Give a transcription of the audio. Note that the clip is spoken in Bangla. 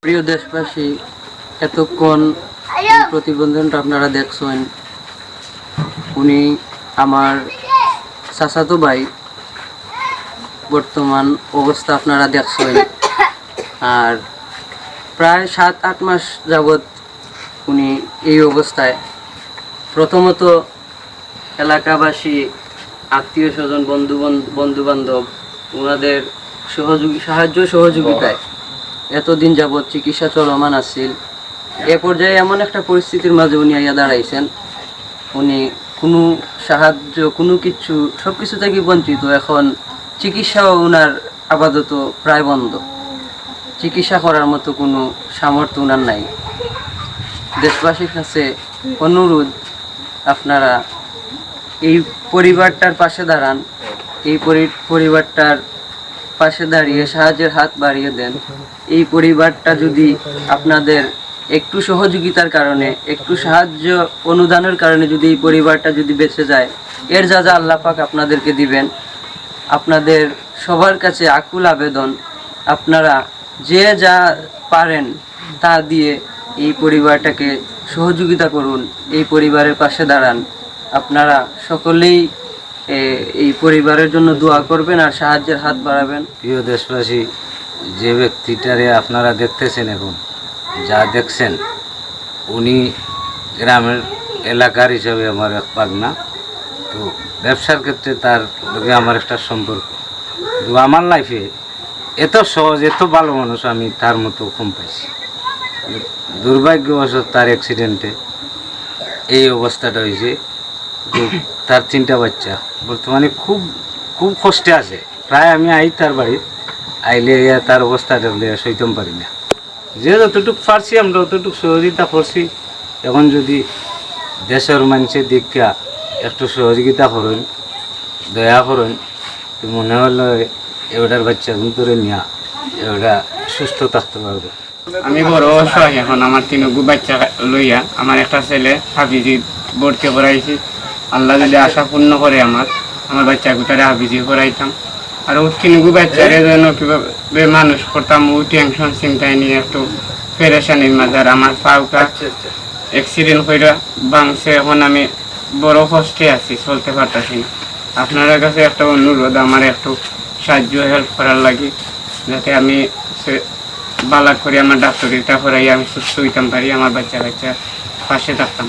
প্রিয় দেশবাসী, এতক্ষণ প্রতিবেদনটা আপনারা দেখছেন। উনি আমার চাচাতো ভাই। বর্তমান অবস্থা আপনারা দেখছেন। আর প্রায় 7-8 মাস যাবৎ উনি এই অবস্থায়। প্রথমত এলাকাবাসী, আত্মীয় স্বজন, বন্ধু বান্ধব ওনাদের সাহায্য সহযোগিতায় এতদিন যাবৎ চিকিৎসা চলমান আছিল। এ পর্যায়ে এমন একটা পরিস্থিতির মাঝে উনি আইয়া দাঁড়াইছেন। উনি কোনো সাহায্য, কোনো কিছু, সব কিছু থেকে বঞ্চিত। এখন চিকিৎসাও ওনার আপাতত প্রায় বন্ধ। চিকিৎসা করার মতো কোনো সামর্থ্য ওনার নাই। দেশবাসীর কাছে অনুরোধ, আপনারা এই পরিবারটার পাশে দাঁড়ান। এই পরিবারটার পাশে দাঁড়িয়ে সাহায্যের হাত বাড়িয়ে দেন। এই পরিবারটা যদি আপনাদের একটু সহযোগিতার কারণে, একটু সাহায্য অনুদানের কারণে যদি এই পরিবারটা যদি বেঁচে যায়, এর যা যা আল্লাহ পাক আপনাদেরকে দিবেন। আপনাদের সবার কাছে আকুল আবেদন, আপনারা যে যা পারেন তা দিয়ে এই পরিবারটাকে সহযোগিতা করুন, এই পরিবারের পাশে দাঁড়ান। আপনারা সকলেই এই পরিবারের জন্য দোয়া করবেন আর সাহায্যের হাত বাড়াবেন। প্রিয় দেশবাসী, যে ব্যক্তিটারে আপনারা দেখতেছেন, এখন যা দেখছেন, উনি গ্রামের এলাকার হিসাবে আমার এক পাগনা। তো ব্যবসার ক্ষেত্রে তার লগে আমার একটা সম্পর্ক। তো আমার লাইফে এত সহজ, এত ভালো মানুষ আমি তার মতো কম পাইছি। দুর্ভাগ্যবশত তার অ্যাক্সিডেন্টে এই অবস্থাটা হয়েছে। তার 3টা বাচ্চা বর্তমানে খুব খুব কষ্টে আছে। প্রায় আমি তার বাড়ি আইলে তার অবস্থাটা সইতাম পারি না। যে যতটুকু পারছি আমরা অতটুকু সহযোগিতা করছি। এখন যদি দেশের মানুষের দিকটা একটু সহযোগিতা করেন, দয়া করেন, তো মনে হলো এটার বাচ্চা ধরে নিয়ে এটা সুস্থ থাকতে পারবে। আমি বড় অসহায়। এখন আমার 3 বাচ্চা লইয়া আমার একটা ছেলে হাফিজি ভর্তি করাইছি। আল্লাহ যদি আশা পূর্ণ করে আমার বাচ্চা গুটারে হাফিজি করাইতাম। আর ও 3 বাচ্চারে যেন কীভাবে মানুষ করতাম, ও টেনশন চিন্তায় নিয়ে একটু পেরেশানির মাঝে। আর আমার পাউটা অ্যাক্সিডেন্ট করে ভাঙছে। এখন আমি বড় কষ্টে আছি, চলতে পারতেছি না। আপনার কাছে একটা অনুরোধ, আমার একটু সাহায্য হেল্প করার লাগে, যাতে আমি বালা করে আমার ডাক্তারিটা করাই আমি সুস্থ হইতাম পারি, আমার বাচ্চা পাশে থাকতাম।